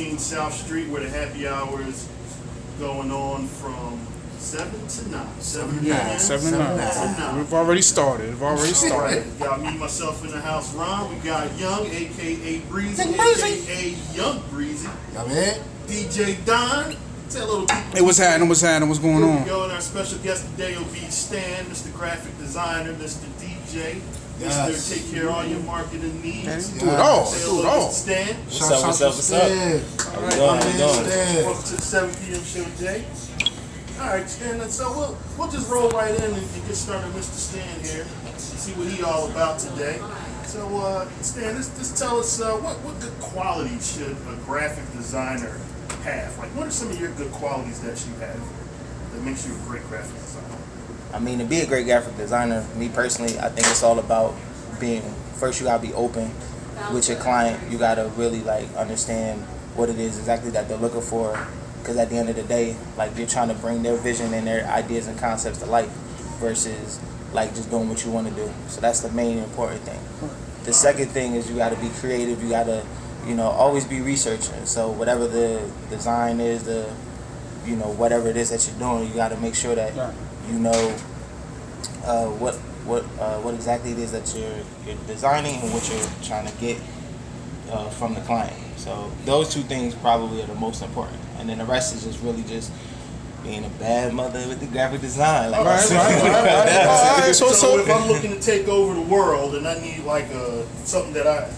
115 South Street, where the happy hour is going on from 7 to 9. 7 to 9. 7 to 9. We've already started. Right. Got me, myself in the house, Ron. We got Young, a.k.a. Breezy, a.k.a. Young Breezy. DJ Don. Tell little people. Hey, what's happening? What's going on? Here we go, and our special guest today will be Stan, Mr. Graphic Designer, Mr. DJ. Mr. Take care of all your marketing needs. Do it all. Mr. Stan. What's up? How we doing? Welcome to the 7 p.m. show today. All right, Stan. So we'll just roll right in and get started with Mr. Stan here. See what he all about today. So, Stan, just tell us what good qualities should a graphic designer have? Like, what are some of your good qualities that you have that makes you a great graphic designer? I mean, to be a great graphic designer, me personally, I think it's all about first you gotta be open with your client. You gotta really understand what it is exactly that they're looking for. Because at the end of the day, you're trying to bring their vision and their ideas and concepts to life versus just doing what you want to do. So that's the main important thing. The second thing is you gotta be creative. You gotta, always be researching. So whatever the design is, whatever it is that you're doing, you gotta make sure that you know what exactly it is that you're designing and what you're trying to get from the client. So those two things probably are the most important, and then the rest is just really just being a bad mother with the graphic design. Right. So if I'm looking to take over the world and I need something that I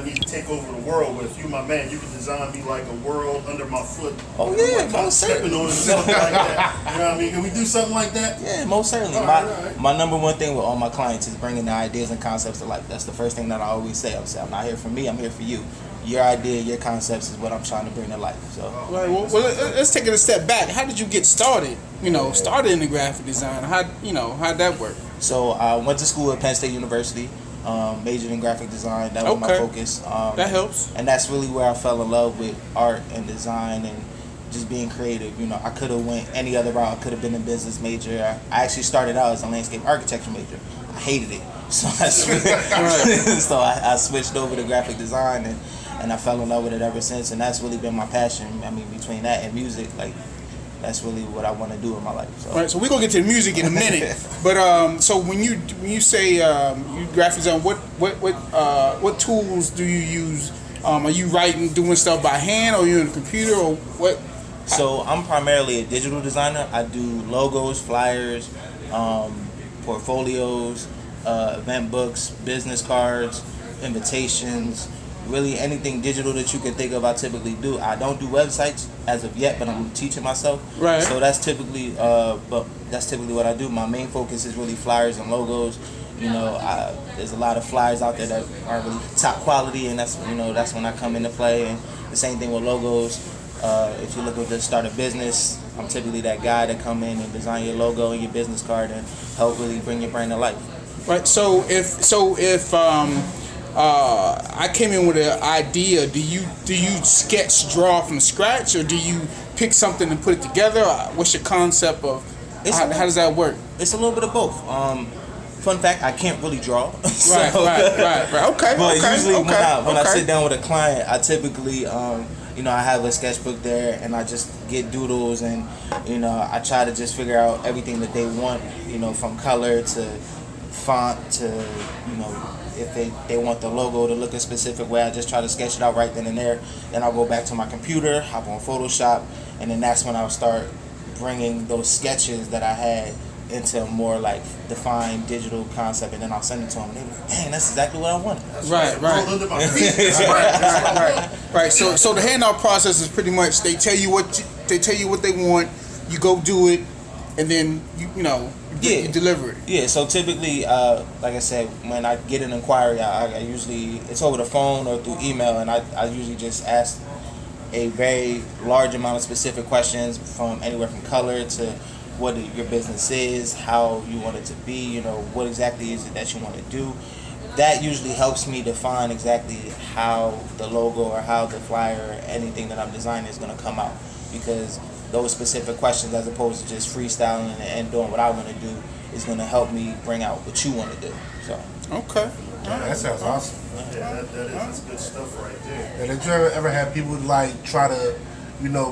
need to take over the world with, you my man, you can design me like a world under my foot. Oh yeah, most stepping on it, something like that. You know what I mean? Can we do something like that? Yeah, most certainly. All right. My number one thing with all my clients is bringing the ideas and concepts to life. That's the first thing that I always say. I'm not here for me. I'm here for you. Your idea, your concepts is what I'm trying to bring to life. So, right. Well, let's take it a step back. How did you get started? Started in the graphic design. How'd that work? So I went to school at Penn State University, majored in graphic design. That was my focus. That helps. And that's really where I fell in love with art and design and just being creative. I could have went any other route. I could have been a business major. I actually started out as a landscape architecture major. I hated it, so I switched over to graphic design and I fell in love with it ever since, and that's really been my passion. I mean, between that and music, that's really what I want to do in my life. So. All right, so we're gonna get to the music in a minute. But so when you say you graphic design, what tools do you use? Are you doing stuff by hand, or are you on the computer, or what? So I'm primarily a digital designer. I do logos, flyers, portfolios, event books, business cards, invitations. Really anything digital that you can think of, I typically do. I don't do websites as of yet, but I'm teaching myself. Right. So that's typically what I do. My main focus is really flyers and logos. There's a lot of flyers out there that aren't really top quality, and that's when I come into play. And the same thing with logos. If you look at to start a business, I'm typically that guy that come in and design your logo and your business card and help really bring your brand to life. Right. So if I came in with an idea, do you draw from scratch, or do you pick something and put it together? What's your concept of how does that work? It's a little bit of both. Fun fact, I can't really draw. Right. Okay. But usually when I sit down with a client, I typically I have a sketchbook there and I just get doodles and I try to just figure out everything that they want, from color to font to if they want the logo to look a specific way, I just try to sketch it out right then and there. Then I'll go back to my computer, hop on Photoshop, and then that's when I'll start bringing those sketches that I had into a more defined digital concept, and then I'll send it to them. And they're like, "Dang, that's exactly what I wanted." Right. Right. So the handout process is pretty much they tell you what they want, you go do it, and then you deliver it. Yeah. So typically, like I said, when I get an inquiry, I usually it's over the phone or through email, and I usually just ask a very large amount of specific questions from anywhere from color to what your business is, how you want it to be, what exactly is it that you want to do. That usually helps me define exactly how the logo or how the flyer or anything that I'm designing is going to come out, because those specific questions, as opposed to just freestyling and doing what I want to do, is going to help me bring out what you want to do. So okay. Yeah, that sounds awesome. Yeah, that's good stuff right there. And did you ever have people like try to,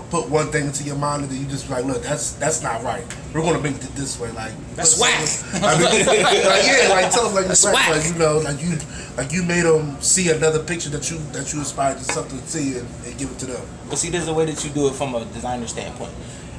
put one thing into your mind and then you just be like, look, that's not right. We're gonna make it this way. Like That's whack. I mean, tell them like That's it's whack. whack. Like you made them see another picture that you inspired to something to see and give it to them. But see, there's a way that you do it from a designer standpoint.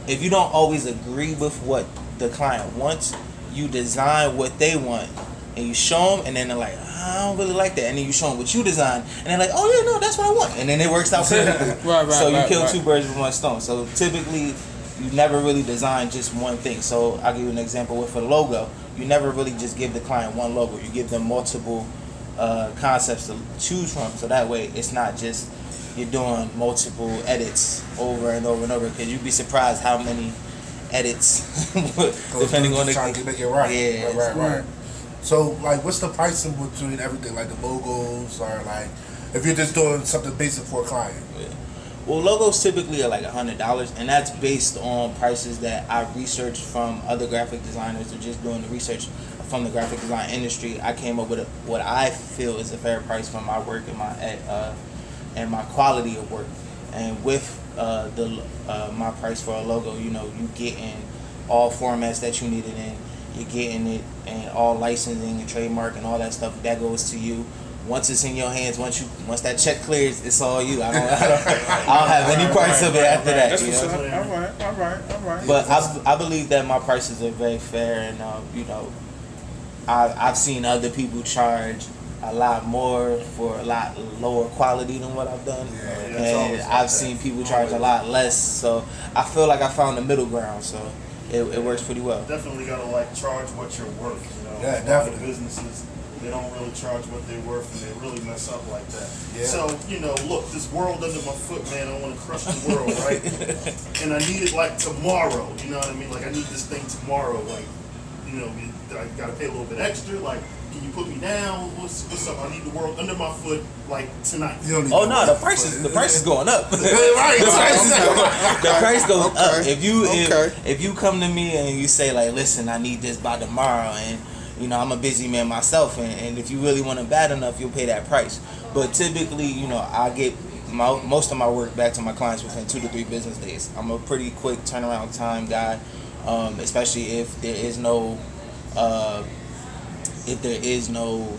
If you don't always agree with what the client wants, you design what they want, and you show them, and then they're like, I don't really like that, and then you show them what you design, and they're like, oh yeah, no, that's what I want, and then it works out perfectly. So you kill two birds with one stone. So typically, you never really design just one thing. So I'll give you an example with a logo. You never really just give the client one logo. You give them multiple concepts to choose from, so that way it's not just you're doing multiple edits over and over and over, because you'd be surprised how many edits depending on the trying to make it right. Yeah, Right. So like, what's the pricing between everything, like the logos, or like if you're just doing something basic for a client? Yeah. Well, logos typically are like $100, and that's based on prices that I researched from other graphic designers or just doing the research from the graphic design industry. I came up with what I feel is a fair price for my work and my quality of work. And with my price for a logo, you get in all formats that you need it in. You're getting it and all licensing and trademark and all that stuff that goes to you. Once it's in your hands, once that check clears, it's all you. I don't have any parts of it after that. That's what's up. All right. But I believe that my prices are very fair, and I've seen other people charge a lot more for a lot lower quality than what I've done, and I've seen people charge a lot less. So I feel like I found the middle ground. So it works pretty well. Definitely gotta charge what you're worth. Yeah, a lot definitely. of businesses, they don't really charge what they're worth, and they really mess up like that. Yeah. So look, this world under my foot, man. I want to crush the world, right? And I need it like tomorrow. You know what I mean? Like I need this thing tomorrow. Like I gotta pay a little bit extra. Like, can you put me down? What's up? I need the world under my foot like tonight. Oh no, the price is going up. Right. The price goes up. Okay. If you come to me and you say like, listen, I need this by tomorrow, and I'm a busy man myself, and if you really want it bad enough, you'll pay that price. But typically, I get most of my work back to my clients within 2 to 3 business days. I'm a pretty quick turnaround time guy, especially if there is no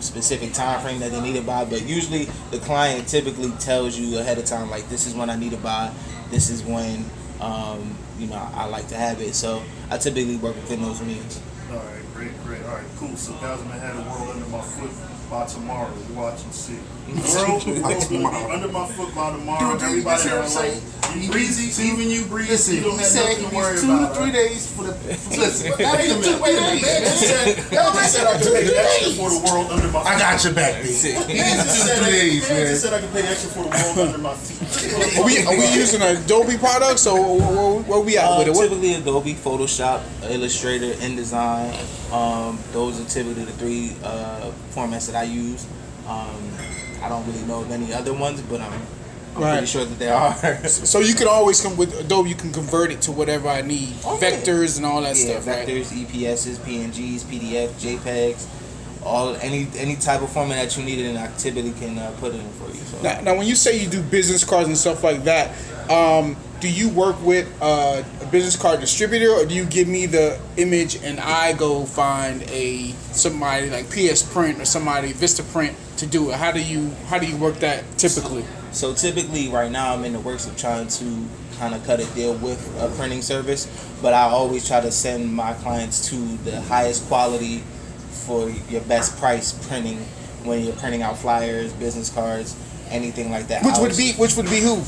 specific time frame that they need it by. But usually the client typically tells you ahead of time, like, this is when I need it by, this is when I like to have it. So I typically work within those means. All right, great. All right, cool. So guys, I'm gonna have the world under my foot by tomorrow. You watch and see. The world is gonna be under my foot by tomorrow. Dude, Everybody you have like breezy, even you breezy. Listen, You don't he have said nothing to worry 2 to about. 3 days for the. Listen, Wait a minute. He said I could pay extra for the world under my feet. I got your back, baby. He Just 2 to 3 days, He man. said I could pay extra for the world under my feet. Are we using Adobe products, or where we at with it? What? Typically Adobe, Photoshop, Illustrator, InDesign. Those are typically the 3 formats that I use. I don't really know of any other ones, but I'm pretty sure that there are. So you can always come with Adobe. You can convert it to whatever I need, vectors and all that stuff, vectors, right? EPSs, PNGs, PDF, JPEGs, any type of format that you need, and I typically can put it in for you. So. Now, when you say you do business cards and stuff like that, do you work with a business card distributor, or do you give me the image and I go find somebody like PS Print or somebody Vistaprint to do it? How do you work that typically? So typically, right now, I'm in the works of trying to kind of cut a deal with a printing service, but I always try to send my clients to the highest quality for your best price printing when you're printing out flyers, business cards, anything like that. Which would be who?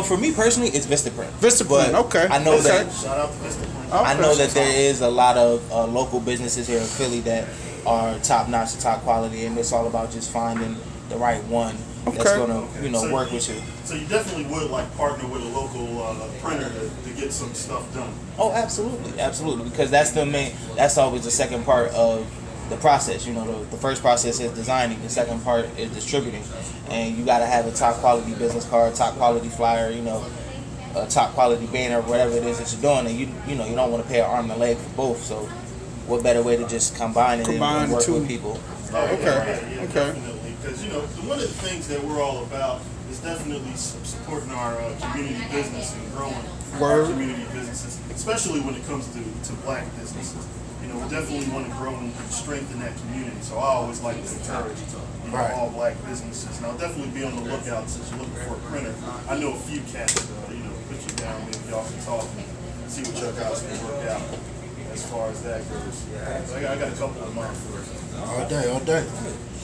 For me personally, it's Vistaprint. Vistaprint, okay. I know that. Shout out to Mr. I know that there is a lot of local businesses here in Philly that are top notch, top quality, and it's all about just finding the right one that's gonna work with you. So you definitely would partner with a local printer to get some stuff done. Oh, absolutely, because that's always the second part of the process. The first process is designing, the second part is distributing, and you got to have a top quality business card, top quality flyer, a top quality banner, whatever it is that you're doing, and you don't want to pay an arm and a leg for both. So what better way to just combine it and work with people? Yeah, Okay. definitely. Because one of the things that we're all about is definitely supporting our community business and growing our Word. community businesses, especially when it comes to black businesses. We definitely want to grow and strengthen that community. So I always like to encourage Right. all black businesses. And I'll definitely be on the lookout since you're looking for a printer. I know a few cats. Put you down, maybe y'all can talk and see what y'all guys can work out as far as that goes. So I got a couple of mine for you. All day, all day.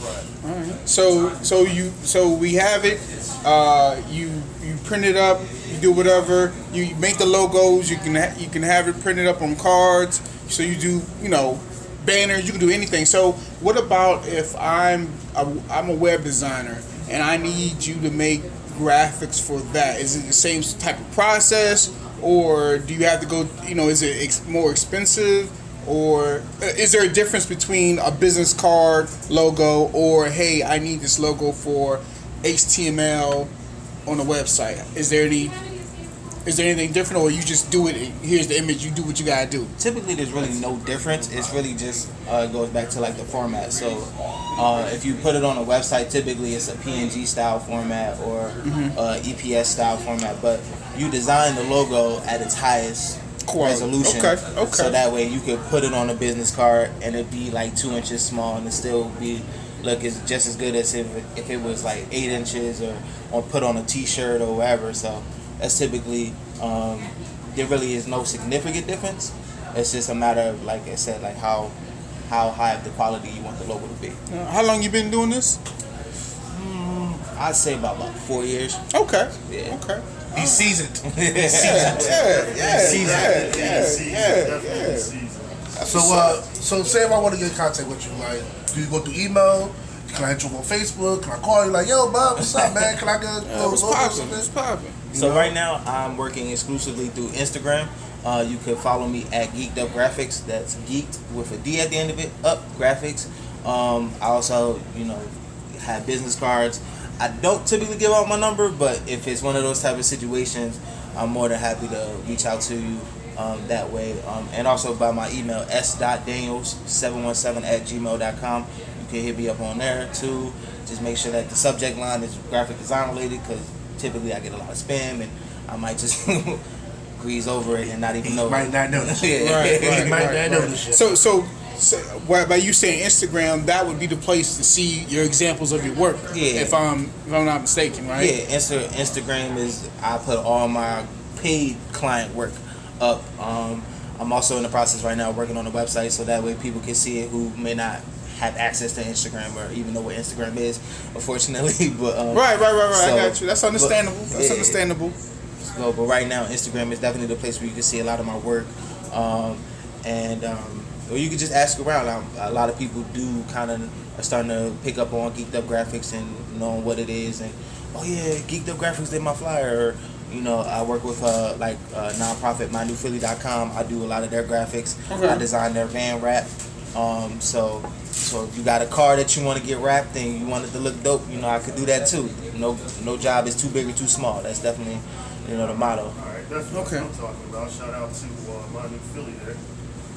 Right. So we have it. You print it up. You do whatever. You make the logos. You can have it printed up on cards. So you do banners. You can do anything. So what about if I'm a web designer and I need you to make graphics for that? Is it the same type of process, or do you have to go? Is it more expensive? Or is there a difference between a business card logo or, hey, I need this logo for HTML on a website? Is there anything different, or you just do it? Here's the image. You do what you gotta do. Typically, there's really no difference. It's really just goes back to like the format. So if you put it on a website, typically it's a PNG style format or EPS style format. But you design the logo at its highest resolution. Okay. So that way you could put it on a business card and it'd be like 2 inches small and it still look it's just as good as if it was like 8 inches or put on a T-shirt or whatever. So that's typically there really is no significant difference. It's just a matter of, like I said, like how high of the quality you want the logo to be. How long you been doing this? I'd say about 4 years. Okay. Yeah. Okay. He's seasoned. Definitely seasoned. So say if I want to get in contact with you, like, do you go through email? Can I hit you on Facebook? Can I call you like, yo, Bob, what's up, man? Can I get a What's logo or poppin'? something? What's poppin'? So right now I'm working exclusively through Instagram. You can follow me at Geeked Up Graphics. That's geeked with a D at the end of it. Up Graphics. I also, have business cards. I don't typically give out my number, but if it's one of those type of situations, I'm more than happy to reach out to you that way. And also by my email, s.daniels717@gmail.com. You can hit me up on there too. Just make sure that the subject line is graphic design related, because typically I get a lot of spam and I might just grease over it and not even know. Might not know this shit. Right. He might not know this shit. So by you saying Instagram, that would be the place to see your examples of your work. Yeah. If I'm not mistaken, right? Yeah, Instagram is, I put all my paid client work up. I'm also in the process right now working on a website, so that way people can see it who may not have access to Instagram or even know what Instagram is, unfortunately. But Right. So, I got you. That's understandable. yeah. Understandable. So, but right now, Instagram is definitely the place where you can see a lot of my work, or you can just ask around. A lot of people do kind of are starting to pick up on Geeked Up Graphics and knowing what it is, and oh yeah, Geeked Up Graphics did my flyer. Or, I work with nonprofit mynewphilly.com. I do a lot of their graphics. Okay. I design their van wrap. So if you got a car that you want to get wrapped and you want it to look dope, I could do that too. No job is too big or too small. That's definitely the motto. All right, definitely Okay. what I'm talking about. Shout out to my new Philly there.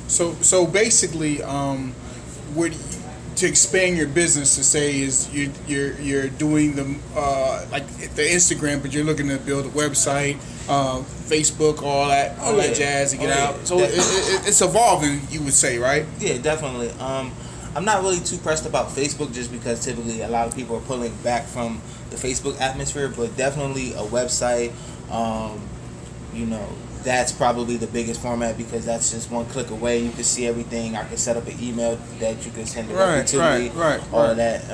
So basically, to expand your business, to say is you're doing the like the Instagram, but you're looking to build a website, Facebook, all that jazz to get out. So it's evolving, you would say, right? Yeah, definitely. I'm not really too pressed about Facebook, just because typically a lot of people are pulling back from the Facebook atmosphere, but definitely a website, that's probably the biggest format, because that's just one click away. You can see everything. I can set up an email that you can send directly to me. All of that.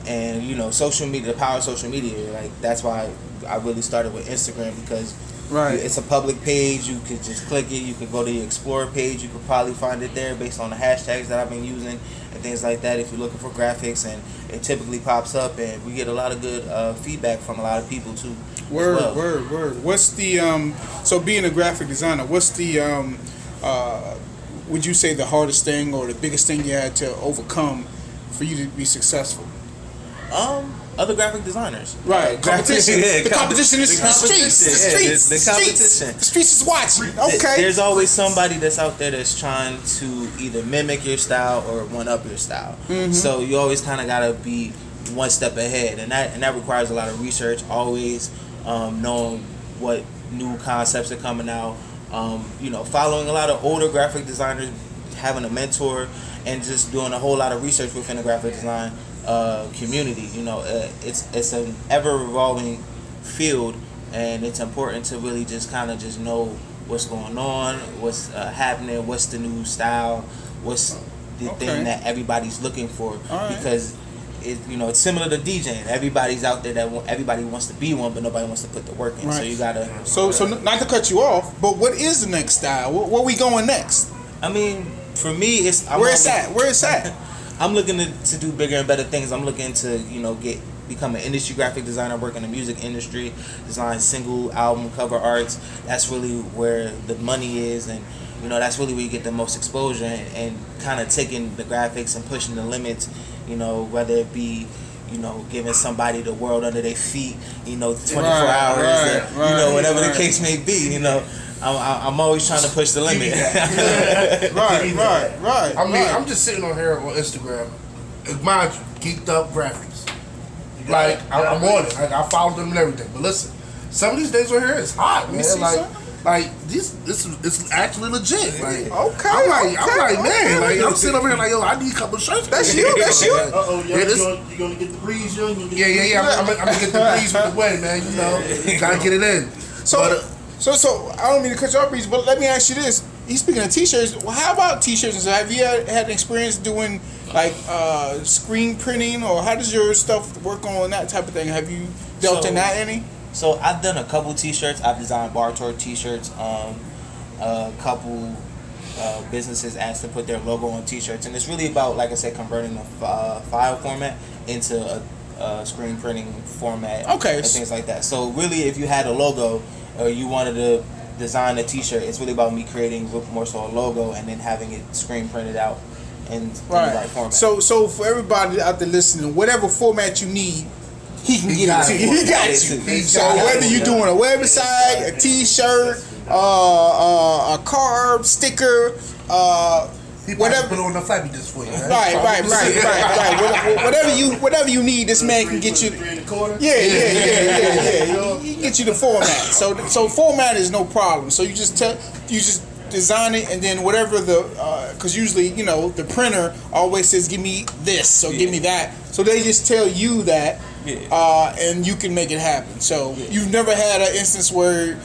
And social media, the power of social media, like that's why I really started with Instagram, because it's a public page. You could just click it. You could go to the Explorer page. You could probably find it there based on the hashtags that I've been using and things like that. If you're looking for graphics, and it typically pops up, and we get a lot of good feedback from a lot of people too. Word. What's the so being a graphic designer, what's the would you say the hardest thing or the biggest thing you had to overcome for you to be successful? A other graphic designers. Right, competition. Yeah, the competition is the streets. The streets. The competition. The streets is watching. Okay. There's always somebody that's out there that's trying to either mimic your style or one up your style. So you always kind of gotta be one step ahead, and that requires a lot of research. Always knowing what new concepts are coming out. Following a lot of older graphic designers, having a mentor, and just doing a whole lot of research within the graphic design community. It's an ever evolving field, and it's important to really just kind of just know what's going on, what's happening, what's the new style, what's the thing that everybody's looking for. Right. Because it's similar to DJing. Everybody's out there everybody wants to be one, but nobody wants to put the work in. Right. So you gotta. So not to cut you off, but what is the next style? Where we going next? I mean, for me, Where it's at? I'm looking to do bigger and better things. I'm looking to become an industry graphic designer, work in the music industry, design single album cover arts. That's really where the money is, and that's really where you get the most exposure, and kind of taking the graphics and pushing the limits. Whether it be giving somebody the world under their feet, 24 hours, whatever the case may be. I'm always trying to push the limit. Right. I mean, I'm just sitting on here on Instagram. Mind you, Geeked Up Graphics. Like, I'm on it. Like, I follow them and everything. But listen, some of these days on here it's hot, man. This is actually legit. Like, I'm like, man. Like, I'm sitting over here like, yo, I need a couple of shirts. That's you. Uh-oh, Yeah, you gonna get the breeze, young? Yeah. I'm gonna get the breeze with the way, man. Gotta get it in. So I don't mean to cut you off, Breeze, but let me ask you this. He's speaking of t-shirts. Well, how about t-shirts? And so have you had experience doing like screen printing, or how does your stuff work on that type of thing? Have you dealt in that any? So I've done a couple t-shirts. I've designed bar tour t-shirts. A couple businesses asked to put their logo on t-shirts, and it's really about, like I said, converting a file format into a screen printing format. Okay. And things like that. So really, if you had a logo or you wanted to design a t-shirt, it's really about me creating more so a logo and then having it screen printed out in the right format. So for everybody out there listening, whatever format you need, he can get it to you. He got you. So whether you're doing a website, a t-shirt, a card, sticker, whatever. Put on the flappy disk for you. Right. Whatever you need, this man can get you. Yeah. He can get you the format. So format is no problem. So you just design it, and then whatever because usually the printer always says give me this or give me that. So they just tell you that, and you can make it happen. So you've never had an instance where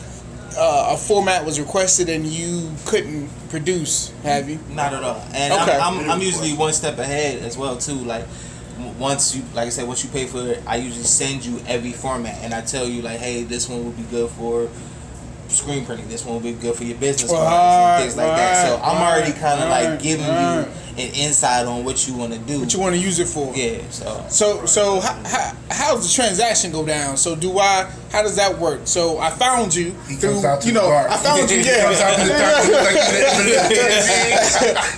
a format was requested and you couldn't produce, have you? Not at all. And okay. I'm usually one step ahead as well too. Like once you pay for it, I usually send you every format, and I tell you like, hey, this one would be good for screen printing. This one will be good for your business cards and things like that. So I'm already kind of like giving you an insight on what you want to do, what you want to use it for. Yeah. So how does the transaction go down? So how does that work? So I found you through I found you.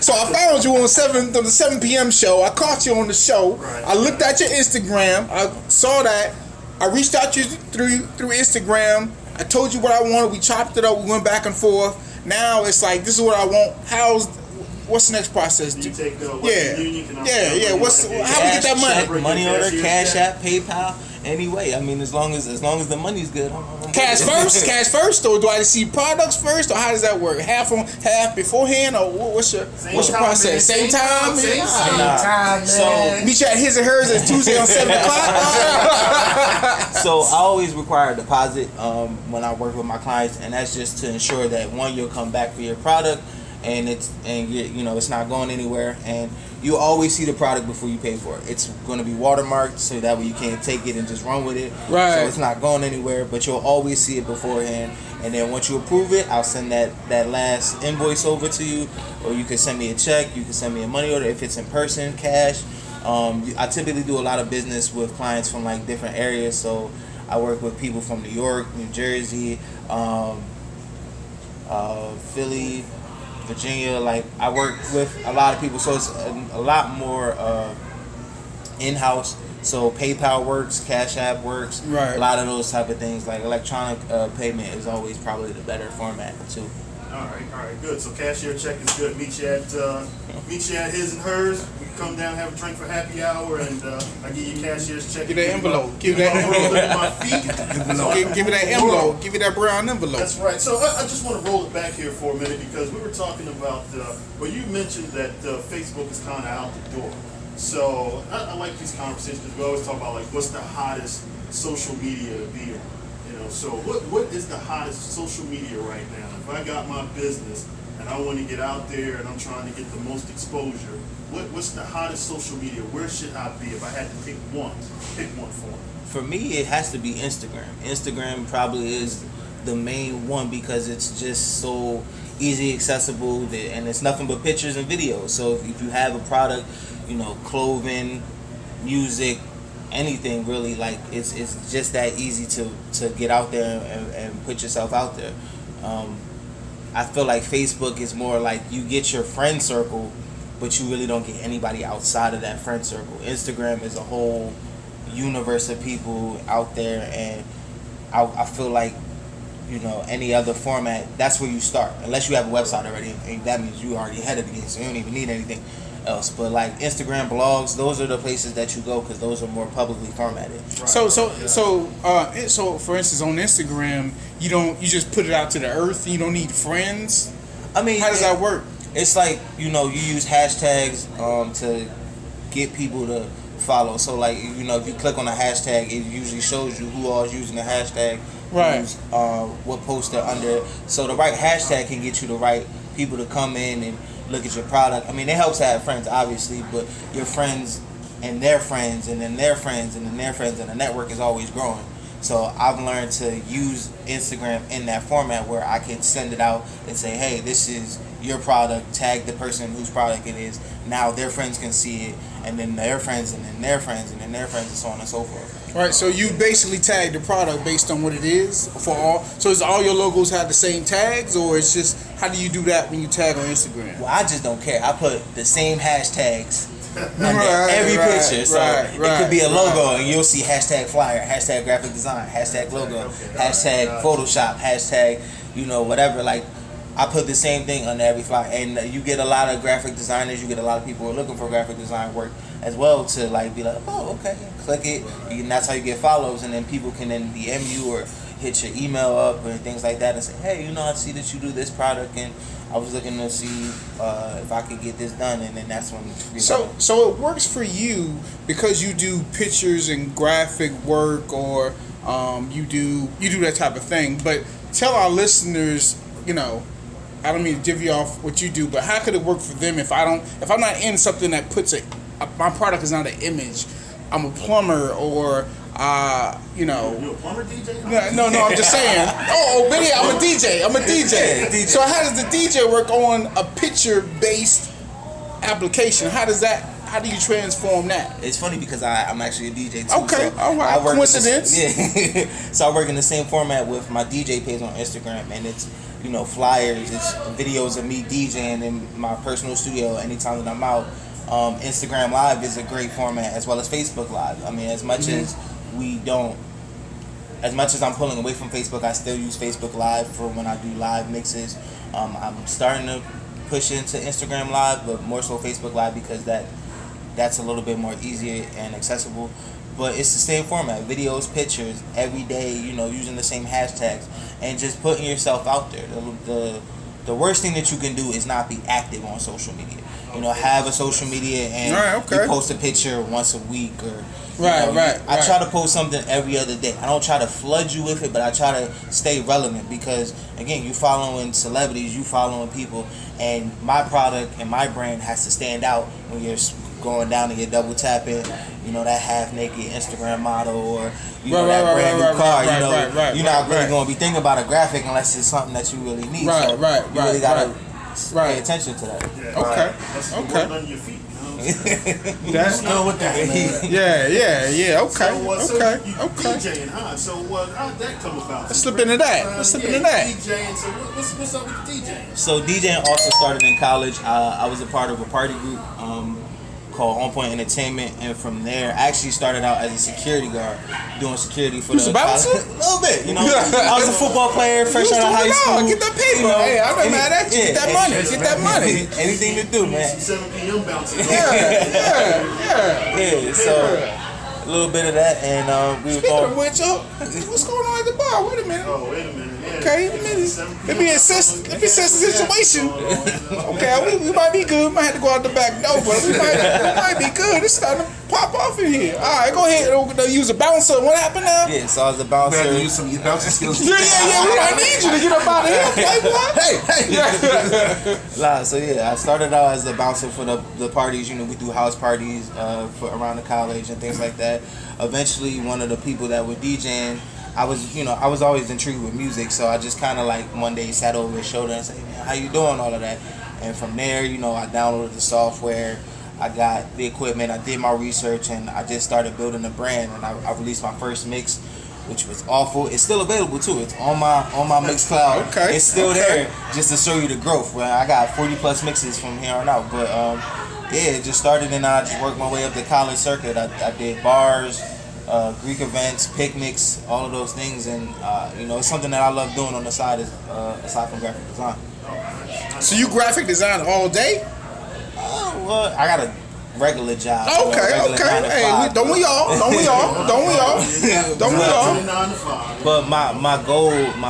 So I found you on the 7 p.m. show. I caught you on the show. Right. I looked at your Instagram. I saw that. I reached out to you through Instagram. I told you what I wanted. We chopped it up. We went back and forth. Now it's like, this is what I want. What's the next process? You take the Union. How we get that money? Money order, Cash App, PayPal, anyway. I mean, as long as the money's good. I'm Cash first, or do I see products first, or how does that work? Half beforehand, or what's your process? Same time. Same time. So meet you at his and hers at Tuesday on 7 o'clock. So I always require a deposit when I work with my clients, and that's just to ensure that one, you'll come back for your product, and it's not going anywhere, and you always see the product before you pay for it. It's going to be watermarked, so that way you can't take it and just run with it. Right. So it's not going anywhere, but you'll always see it beforehand. And then once you approve it, I'll send that last invoice over to you, or you can send me a check. You can send me a money order if it's in person, cash. I typically do a lot of business with clients from like different areas, so I work with people from New York, New Jersey, Philly, Virginia. Like, I work with a lot of people, so it's a lot more in-house. So PayPal works, Cash App works, Right. a lot of those type of things. Like electronic payment is always probably the better format too. All right, good. So cashier check is good. Meet you at his and hers. We can come down, have a drink for happy hour, and I give you cashier's check. Give that envelope. Give that envelope. envelope. My feet. Give me that envelope. Give me that brown envelope. That's right. So I just want to roll it back here for a minute because we were talking about, well, you mentioned that Facebook is kind of out the door. So I like these conversations because we always talk about like what's the hottest social media to be on. So what is the hottest social media right now? If I got my business and I want to get out there and I'm trying to get the most exposure, what's the hottest social media? Where should I be if I had to pick one? Pick one for me. For me, it has to be Instagram. Instagram probably is the main one because it's just so easy accessible and it's nothing but pictures and videos. So if you have a product, clothing, music, anything really, like it's just that easy to get out there and put yourself out there. I feel like Facebook is more like you get your friend circle, but you really don't get anybody outside of that friend circle. Instagram is a whole universe of people out there, and I feel like any other format, that's where you start, unless you have a website already, and that means you already ahead of the game, so you don't even need anything else. But like Instagram, blogs, those are the places that you go because those are more publicly formatted. Right. So for instance, on Instagram, you just put it out to the earth. You don't need friends. I mean, how does that work? It's like you use hashtags to get people to follow. So like if you click on a hashtag, it usually shows you who all is using the hashtag, right? What post they're under. So the right hashtag can get you the right people to come in and look at your product. I mean, it helps to have friends, obviously, but your friends and their friends and then their friends and then their friends, and the network is always growing. So I've learned to use Instagram in that format where I can send it out and say, hey, this is your product, tag the person whose product it is. Now their friends can see it, and then their friends, and then their friends, and then their friends, and so on and so forth. Right, so you basically tag the product based on what it is for all. So does all your logos have the same tags, or it's just, how do you do that when you tag on Instagram? Well, I just don't care. I put the same hashtags under every picture. So it could be a logo, and you'll see hashtag flyer, hashtag graphic design, hashtag logo, hashtag Photoshop, hashtag, whatever. Like, I put the same thing under every flyer, and you get a lot of graphic designers. You get a lot of people who are looking for graphic design work as well to like be like, oh, okay, click it, and that's how you get follows, and then people can then DM you or hit your email up and things like that and say, hey, I see that you do this product, and I was looking to see if I could get this done, and then that's when. So it works for you because you do pictures and graphic work, or you do that type of thing. But tell our listeners, I don't mean to divvy off what you do, but how could it work for them if I'm not in something that puts my product is not an image. I'm a plumber, or You a plumber DJ? No, I'm just saying. Benny, I'm a DJ. DJ. So how does the DJ work on a picture-based application? How do you transform that? It's funny because I'm actually a DJ too. Okay, so all right. Coincidence. So I work in the same format with my DJ page on Instagram, and it's flyers, it's videos of me DJing in my personal studio anytime that I'm out. Instagram Live is a great format, as well as Facebook Live. I mean, as much as I'm pulling away from Facebook, I still use Facebook Live for when I do live mixes. I'm starting to push into Instagram Live, but more so Facebook Live because that's a little bit more easier and accessible. But it's the same format, videos, pictures, every day, using the same hashtags and just putting yourself out there. The worst thing that you can do is not be active on social media. Have a social media and you post a picture once a week, or I try to post something every other day. I don't try to flood you with it, but I try to stay relevant because, again, you following celebrities, you following people, and my product and my brand has to stand out when you're going down and you're double tapping, that half naked Instagram model, or that brand new car. You're not really going to be thinking about a graphic unless it's something that you really need. You really gotta pay attention to that. Yeah, okay. That's the word under your feet. That's good with that, man. Yeah. Okay. So okay. DJing, huh? So how did that come about? Let's slip into that. DJing. So what's up with the DJing? So DJing also started in college. I was a part of a party group called On Point Entertainment, and from there, I actually started out as a security guard, doing security for You was the a bouncer? a little bit, you know. I was a football player, fresh out of high school. Get that paper. You know, Hey, I'm not mad at you. Get that money. Get that money. Anything to do, man. Some 7 p.m. bouncing. Yeah, so a little bit of that, and we were Speaking going. of which, what's going on at the bar? Wait a minute. Oh, wait a minute. Yeah. Okay, let me assess the situation. Okay, we might be good. Might have to go out the back door, but we might be good. It's starting to pop off in here. All right, go ahead. They'll use a bouncer. What happened now? Yeah, so I was a You bouncer. have to use some of your bouncing skills. Yeah. We might need you to get up out of here, playboy. So yeah, I started out as a bouncer for the parties. You know, we do house parties for around the college and things like that. Eventually, one of the people that were DJing, I was always intrigued with music, so I just kind of like one day sat over his shoulder and said, "Man, how you doing?" All of that, and from there, I downloaded the software, I got the equipment, I did my research, and I just started building a brand. And I released my first mix, which was awful. It's still available too. It's on my Mixcloud. Okay. It's still there, just to show you the growth. Well, I got 40 plus mixes from here on out, but yeah, it just started, and I just worked my way up the college circuit. I did bars, Greek events, picnics, all of those things, and it's something that I love doing on the side, aside from graphic design. So you graphic design all day? Well, I got a regular job. Okay. Hey, don't we all? 9 to 5. But my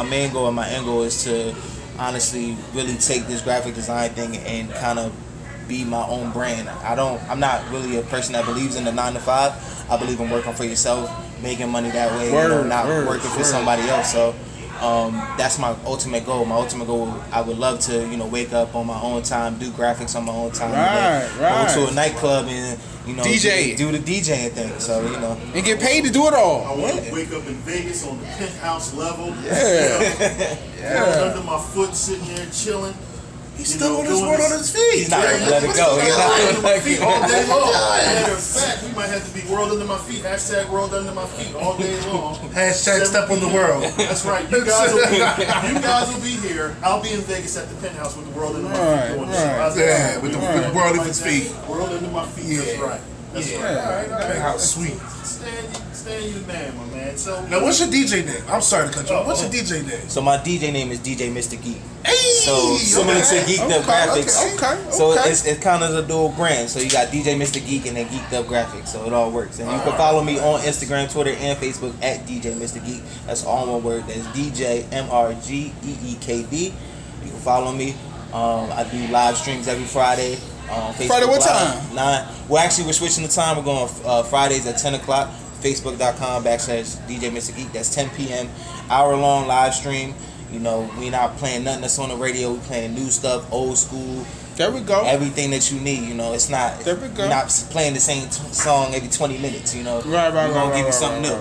main goal and my end goal is to honestly really take this graphic design thing and kind of be my own brand. I'm not really a person that believes in the 9 to 5. I believe in working for yourself, making money that way, not working for somebody else. So that's my ultimate goal. My ultimate goal, I would love to, wake up on my own time, do graphics on my own time, go to a nightclub and DJ, do the DJing thing. So and get paid to do it all. I want to wake up in Vegas on the penthouse level. Yeah. Under my foot, sitting there chilling. He's still on his world on his feet. He's not gonna let it go. He's not Under my feet all day long. Matter of fact, we might have to be world under my feet. # world under my feet all day long. # step on the world. That's right. You guys will be here. I'll be in Vegas at the penthouse with the world under my feet. Doing this. Yeah, with the world under his feet. World under my feet. That's right. That's right. All right. How sweet. Stan, you the man, my man. So Now, what's your DJ name? I'm sorry to cut you off. What's your DJ name? So my DJ name is DJ Mr. Geek. Hey, So similar to Geeked Up Graphics. Okay. So it's kind of a dual brand. So you got DJ Mr. Geek and then Geeked Up Graphics. So it all works. And you can follow me on Instagram, Twitter, and Facebook at DJ Mr. Geek. That's all one word. That's DJ MRGEEKD. You can follow me. I do live streams every Friday. Facebook Friday, what Live, time? 9. Well, actually, we're switching the time. We're going Fridays at 10 o'clock. Facebook.com/DJ Mr. Geek. That's 10 p.m. Hour-long live stream. We're not playing nothing that's on the radio. We're playing new stuff, old school. There we go. Everything that you need. It's not. There we go. You're not playing the same song every 20 minutes. Right. We're gonna give you something new.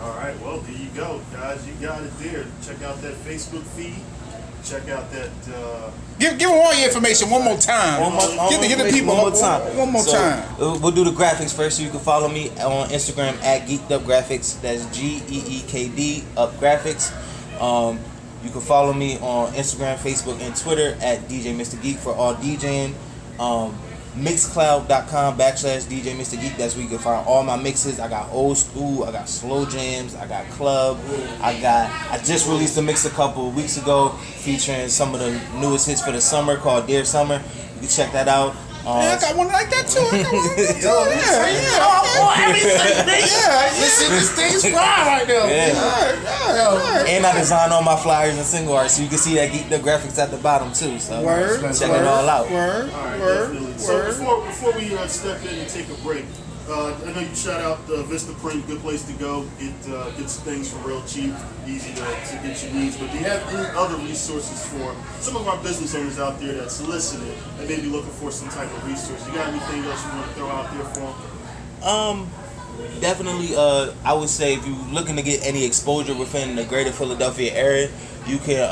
all right, well, there you go, guys. You got it there. Check out that Facebook feed. Check out that. Give them all your information one more time. Get the people one more time. One more time. We'll do the graphics first. So you can follow me on Instagram at Geeked Up Graphics. That's GEEKD Up Graphics. You can follow me on Instagram, Facebook, and Twitter at DJ Mr. Geek for all DJing. Mixcloud.com/DJ Mr. Geek. That's where you can find all my mixes. I got old school, I got slow jams, I got club, I just released a mix a couple of weeks ago featuring some of the newest hits for the summer called Dear Summer. You can check that out. I got one like that too. Listen, this thing's fly right now. And I design all my flyers and single art, so you can see that Geeked Up Graphics at the bottom too. So check it all out. Definitely. So before we step in and take a break, I know you shout out Vista Print, good place to go, get some things for real cheap, easy to get your needs. But do you have any other resources for some of our business owners out there that's listening and maybe looking for some type of resource? You got anything else you want to throw out there for them? Definitely, I would say if you're looking to get any exposure within the greater Philadelphia area, you can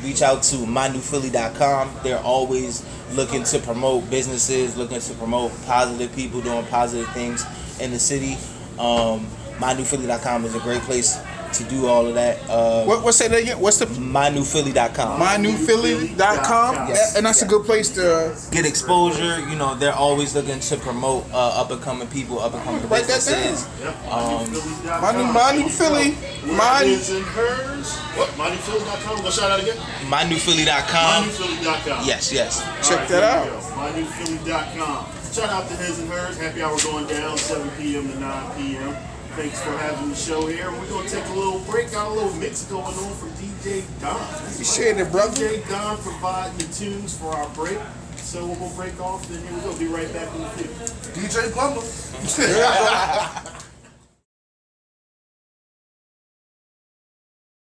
reach out to mynewphilly.com. They're always looking to promote businesses, looking to promote positive people doing positive things in the city. Mynewphilly.com is a great place to do all of that. What's that again? What's the MyNewPhilly.com. MyNewPhilly.com? Yes. And that's a good place to Get exposure. You know, they're always looking to promote up and coming people, up and coming Write that businesses. Yep. My new Philly. His and hers. What? MyNewPhilly.com. Go shout out again. MyNewPhilly.com. MyNewPhilly.com. Yes, yes. Check All that out. there you go. MyNewPhilly.com. Shout out to his and hers. Happy hour going down 7 p.m. to 9 p.m. Thanks for having the show here. We're gonna take a little break. Got a little mix going on from DJ Don. Appreciate it, brother. DJ Don providing the tunes for our break. So we'll break off. Then here we go. Be right back in the field. DJ Plumber.